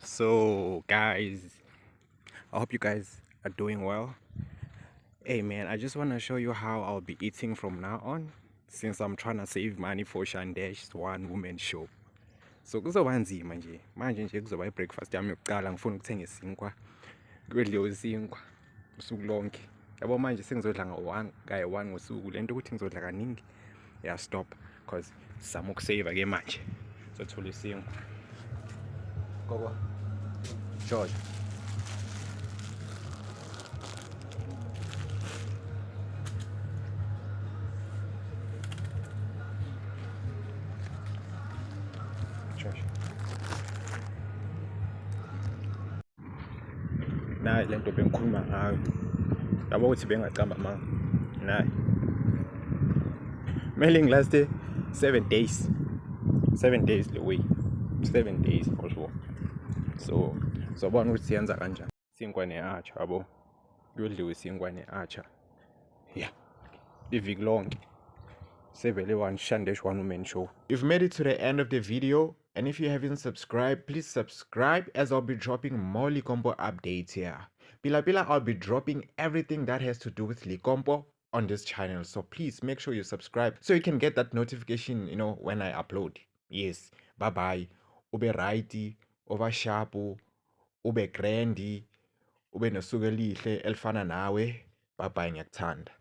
So guys, I hope you guys are doing well. Hey man, I just want to show you how I'll be eating from now on, since I'm trying to save money for Shandesh's one woman show. So kuzoba nzima manje kuzoba i-breakfast yami yokuqala. Ngifuna ukuthenga isinkwa, kudliwe isinkwa usuku lonke. Yabo manje sengizodla kayi-1 ngosuku. Lento ukuthi ngizodla kaningi stop, because sizama ukusave ke manje. Sizothola isinkwa. Gogo George. Nayi lento bengikhuluma ngayo. Yabo ukuthi bengacamba manga. Nayi. Kumele ngilaste 7 days. 7 days the way. 7 days for sure. So sobona ukuthi siyenza kanjani. Isinkwa ne-archer yabo. Kuyodliwa isinkwa ne-archer. Yeah. Iviki lonke. Sevele one Shandesh one woman show. You've made it to the end of the video, and if you haven't subscribed, please subscribe, as I'll be dropping more Likompo updates here. Pila, I'll be dropping everything that has to do with Likompo on this channel, so please make sure you subscribe so you can get that notification, when I upload. Yes, bye bye. Ube righty, over sharpu, ube grandi, ube nosuku elihle elifana nawe. Bye bye, ngiyakuthanda.